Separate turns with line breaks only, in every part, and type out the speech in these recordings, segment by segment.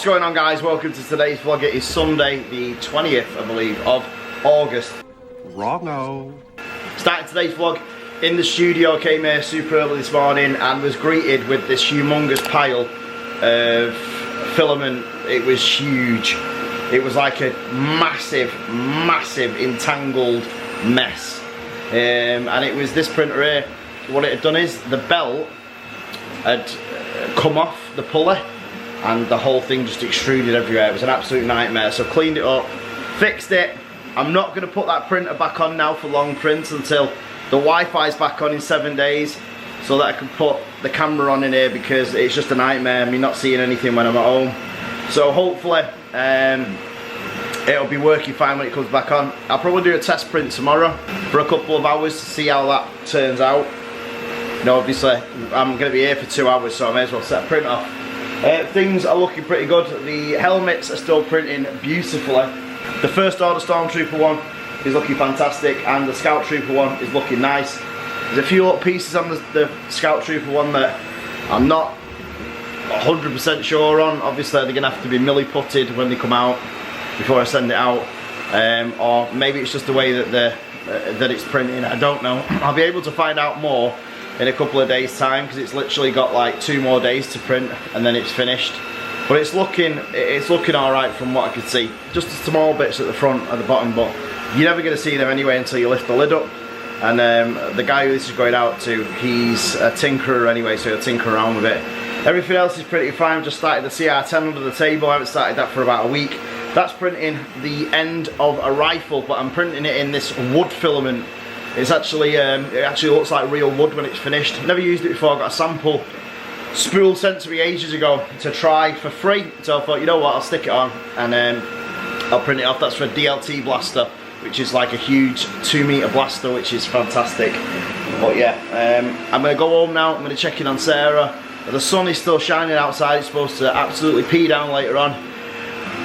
going on, guys? Welcome to today's vlog. It is Sunday the 20th, I believe, of August.
Wrong-o.
Starting today's vlog in the studio. Came here super early this morning and was greeted with this humongous pile of filament. It was huge. It was like a massive entangled mess. And it was this printer here. What it had done is the belt had come off the pulley and the whole thing just extruded everywhere. It was an absolute nightmare. So cleaned it up, fixed it. I'm not going to put that printer back on now for long prints until the Wi-Fi's back on in 7 days, so that I can put the camera on in here, because it's just a nightmare, me not seeing anything when I'm at home. So hopefully it'll be working fine when it comes back on. I'll probably do a test print tomorrow for a couple of hours to see how that turns out. You know, obviously I'm going to be here for 2 hours, so I may as well set a print off. Things are looking pretty good. The helmets are still printing beautifully. The first order Stormtrooper one is looking fantastic, and the Scout Trooper one is looking nice. There's a few little pieces on the Scout Trooper one that I'm not 100% sure on. Obviously they're going to have to be milli-putted when they come out before I send it out, or maybe it's just the way that that it's printing. I don't know. I'll be able to find out more in a couple of days time, because it's literally got like 2 more days to print and then it's finished. But it's looking all right from what I could see. Just the small bits at the front and the bottom, but you're never going to see them anyway until you lift the lid up. And the guy who this is going out to, he's a tinkerer anyway, so he'll tinker around with it. Everything else is pretty fine. I've just started the CR10 under the table. I haven't started that for about a week. That's printing the end of a rifle, but I'm printing it in this wood filament. It's actually, it actually looks like real wood when it's finished. Never used it before. I got a sample spool sent to me ages ago to try for free, so I thought, you know what, I'll stick it on and I'll print it off. That's for a DLT blaster, which is like a huge 2-meter blaster, which is fantastic. But yeah, I'm going to go home now. I'm going to check in on Sarah. The sun is still shining outside. It's supposed to absolutely pee down later on,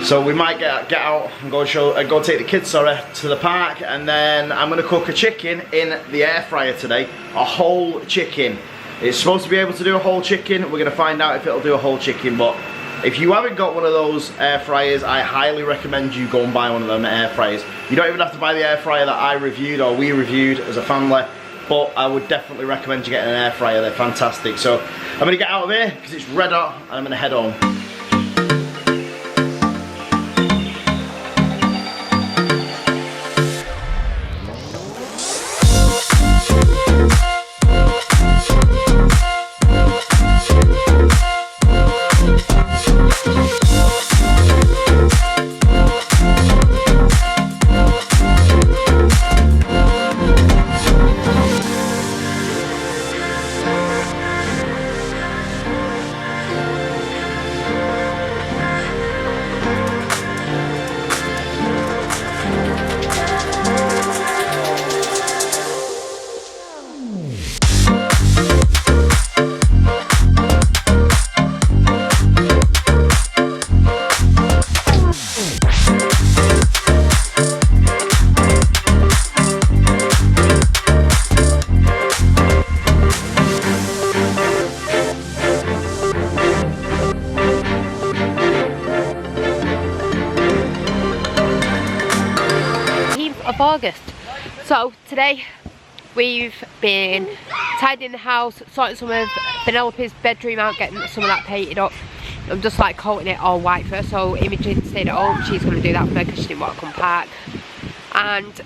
so we might get out and go take the kids, sorry, to the park, and then I'm going to cook a chicken in the air fryer today. A whole chicken. It's supposed to be able to do a whole chicken. We're going to find out if it'll do a whole chicken, but if you haven't got one of those air fryers, I highly recommend you go and buy one of them air fryers. You don't even have to buy the air fryer that I reviewed, or we reviewed as a family, but I would definitely recommend you getting an air fryer. They're fantastic. So I'm going to get out of here because it's red hot and I'm going to head home.
Of August. So today we've been tidying the house, sorting some of Penelope's bedroom out, getting some of that painted up. I'm just like coating it all white first, so Imogen stayed at home. She's going to do that for me because she didn't want to come back. And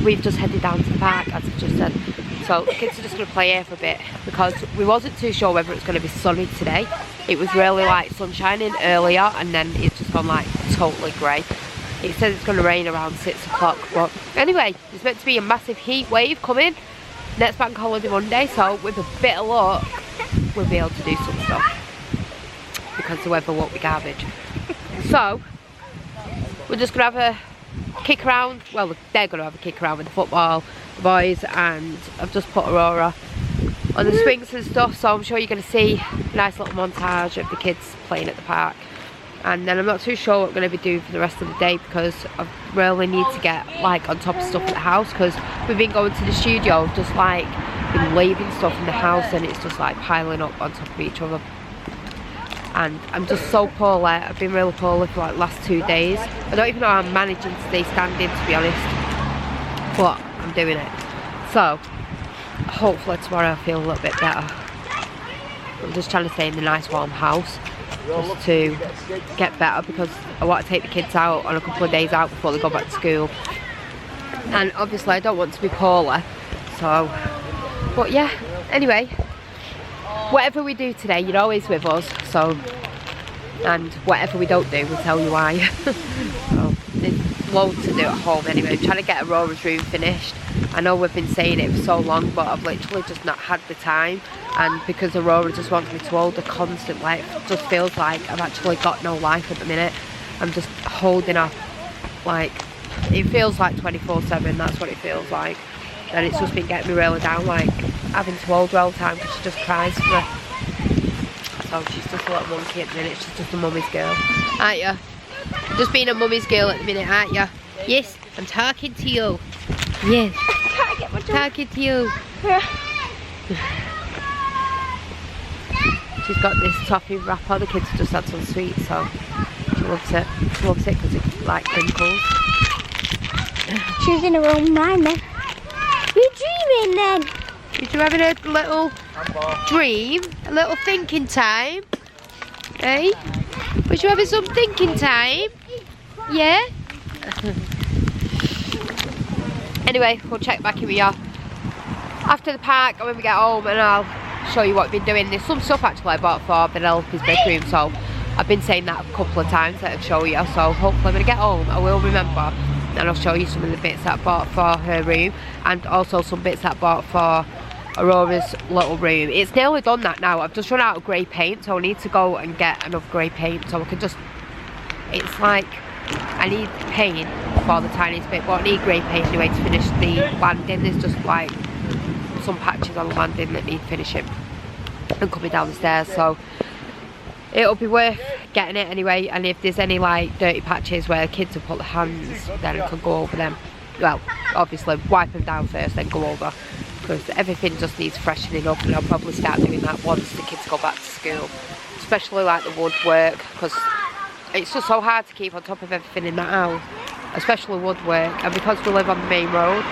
we've just headed down to the park, as I've just said. So the kids are just going to play here for a bit, because we wasn't too sure whether it's going to be sunny today. It was really like sun shining earlier, and then it's just gone like totally grey. It says it's going to rain around 6 o'clock, but anyway, there's meant to be a massive heat wave coming next bank holiday Monday, so with a bit of luck we'll be able to do some stuff because the weather won't be garbage. So we're just going to have a kick around. Well, they're going to have a kick around with the football, the boys, and I've just put Aurora on the swings and stuff, so I'm sure you're going to see a nice little montage of the kids playing at the park. And then I'm not too sure what I'm going to be doing for the rest of the day, because I really need to get like on top of stuff at the house, because we've been going to the studio, just like been leaving stuff in the house, and it's just like piling up on top of each other. and I'm just so poorly. I've been really poorly for like the last 2 days. I don't even know how I'm managing to stay standing, to be honest, but I'm doing it. So hopefully tomorrow I feel a little bit better. I'm just trying to stay in the nice warm house just to get better, because I want to take the kids out on a couple of days out before they go back to school, and obviously I don't want to be poorly. So, but yeah, anyway, whatever we do today, you're always with us, so, and whatever we don't do, we'll tell you why. So, there's loads to do at home anyway. I'm trying to get Aurora's room finished. I know we've been saying it for so long, but I've literally just not had the time, and because Aurora just wants me to hold her constantly, it just feels like I've actually got no life at the minute. I'm just holding her, like, it feels like 24/7, that's what it feels like. And it's just been getting me really down, like having to hold her all the time because she just cries for me. So she's just a little monkey at the minute. She's just a mummy's girl, aren't you? Just being a mummy's girl at the minute, aren't you? Yes, I'm talking to you. Yes, talking to you. She's got this toffee wrapper. The kids have just had some sweets, so she loves it. She loves it because it's like crinkles.
She's in her own mind then. You're dreaming then?
Did you having a little dream? A little thinking time? Eh? Was you having some thinking time? Yeah? Anyway, we'll check back in with you after the park and when we get home, and I'll show you what we've been doing. There's some stuff actually I bought for Penelope's bedroom, so I've been saying that a couple of times that I'd show you, so hopefully when I get home I will remember, and I'll show you some of the bits that I bought for her room, and also some bits that I bought for Aurora's little room. It's nearly done that now. I've just run out of grey paint, so I need to go and get enough grey paint so I can just, it's like I need paint for the tiniest bit, but I need grey paint anyway to finish the landing. There's just like some patches on the landing that need finishing and coming down the stairs, so it'll be worth getting it anyway. And if there's any like dirty patches where kids have put their hands, then I can go over them. Well, obviously wipe them down first, then go over, because everything just needs freshening up, and I'll probably start doing that once the kids go back to school, especially like the woodwork, because it's just so hard to keep on top of everything in that house, especially woodwork. And because we live on the main road,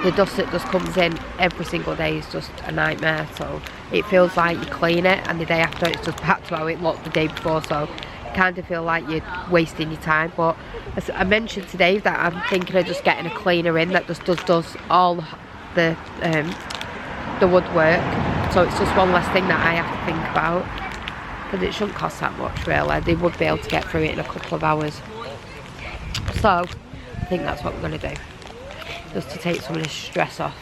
the dust that just comes in every single day is just a nightmare. So it feels like you clean it and the day after it's just back to how it looked the day before, so you kind of feel like you're wasting your time. But as I mentioned to Dave that I'm thinking of just getting a cleaner in that just does all the woodwork, so it's just one less thing that I have to think about, because it shouldn't cost that much really. They would be able to get through it in a couple of hours, so I think that's what we're going to do, just to take some of this stress off.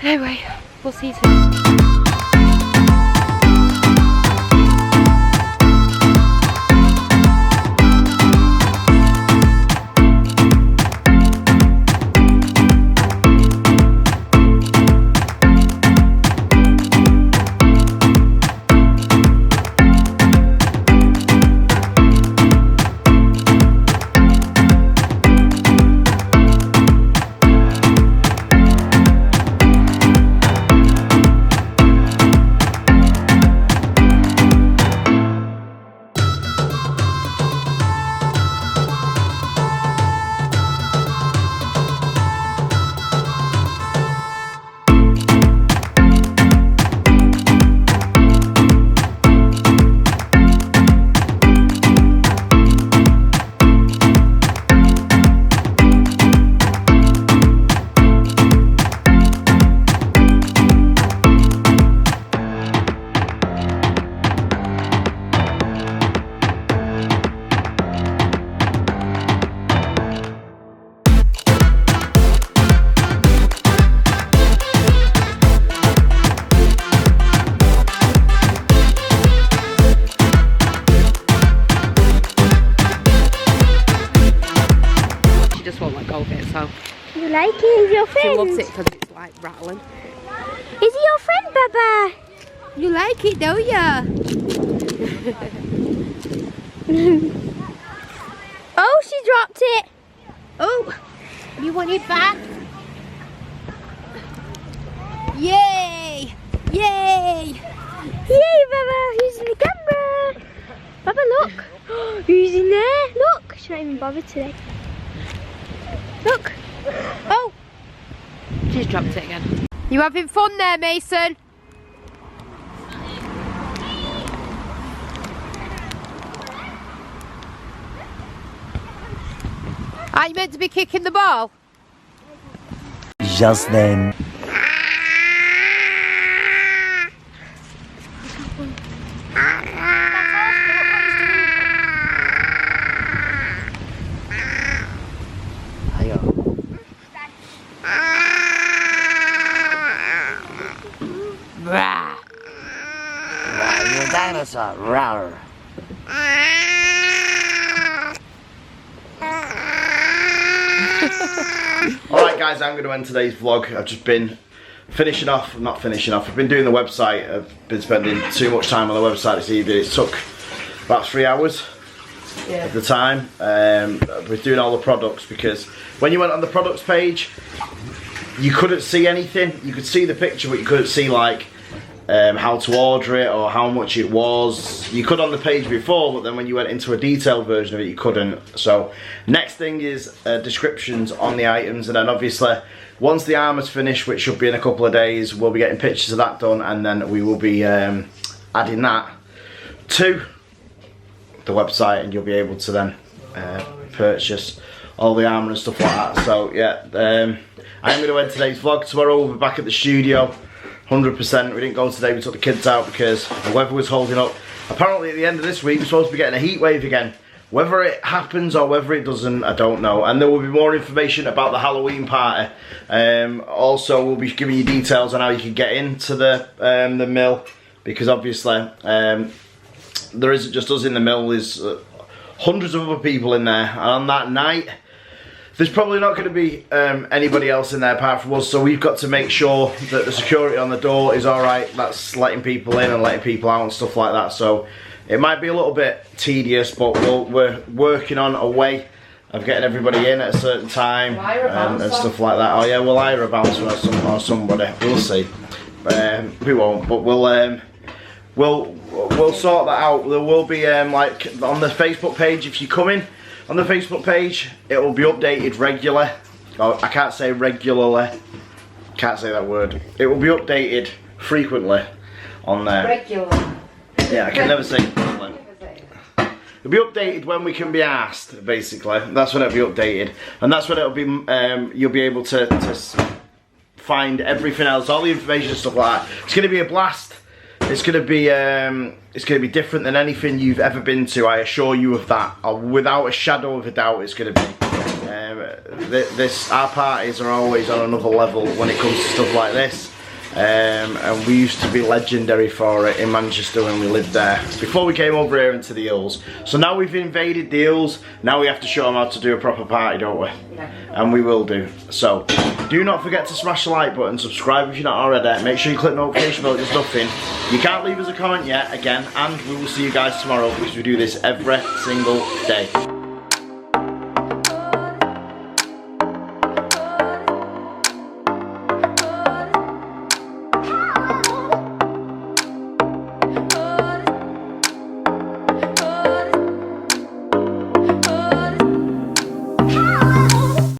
Anyway, we'll see you soon.
You like it? Is your friend?
She loves it because it's like rattling.
Is he your friend, Baba?
You like it, don't ya?
Oh, she dropped it.
Oh, you want it back? Yay! Yay!
Yay, Baba! He's Who's in there? Look, she's not even bothered today. Look. Oh.
She's dropped it again. You having fun there, Mason? Are you meant to be kicking the ball?
Just then.
Rah.
You're a dinosaur. Rawr.
Alright guys, I'm going to end today's vlog. I've just been finishing off, not finishing off, I've been doing the website. I've been spending too much time on the website this evening. It took about 3 hours at the time with doing all the products, because when you went on the products page you couldn't see anything. You could see the picture but you couldn't see like how to order it or how much it was. You could on the page before, but then when you went into a detailed version of it you couldn't. So next thing is descriptions on the items, and then obviously once the armour's finished, which should be in a couple of days, we'll be getting pictures of that done, and then we will be adding that to the website, and you'll be able to then purchase all the armour and stuff like that. So yeah, I'm going to end today's vlog. Tomorrow we'll be back at the studio, 100%. We didn't go today, we took the kids out because the weather was holding up. Apparently at the end of this week we're supposed to be getting a heat wave again. Whether it happens or whether it doesn't, I don't know. And there will be more information about the Halloween party. Also we'll be giving you details on how you can get into the mill, because obviously there isn't just us in the mill, there's hundreds of other people in there, and on that night there's probably not going to be anybody else in there apart from us, so we've got to make sure that the security on the door is alright. That's letting people in and letting people out and stuff like that. So it might be a little bit tedious, but we're working on a way of getting everybody in at a certain time and stuff like that. Oh yeah, we'll hire a bouncer or somebody, we'll see. We won't, but we'll sort that out. There will be like on the Facebook page, if you come in on the Facebook page, it will be updated regularly. Oh, I can't say regularly. Can't say that word. It will be updated frequently on there.
Regularly.
Yeah, I can never say frequently. It'll be updated when we can be asked, basically. That's when it'll be updated. And that's when it'll be, you'll be able to find everything else, all the information and stuff like that. It's going to be a blast. It's going to be different than anything you've ever been to, I assure you of that. Without a shadow of a doubt, it's going to be. Our parties are always on another level when it comes to stuff like this. And we used to be legendary for it in Manchester when we lived there, before we came over here into the hills. So now we've invaded the hills, now we have to show them how to do a proper party, don't we? Yeah. And we will do. So do not forget to smash the like button, subscribe if you're not already, make sure you click the notification bell, there's nothing. You can't leave us a comment yet, again, and we will see you guys tomorrow, because we do this every single day.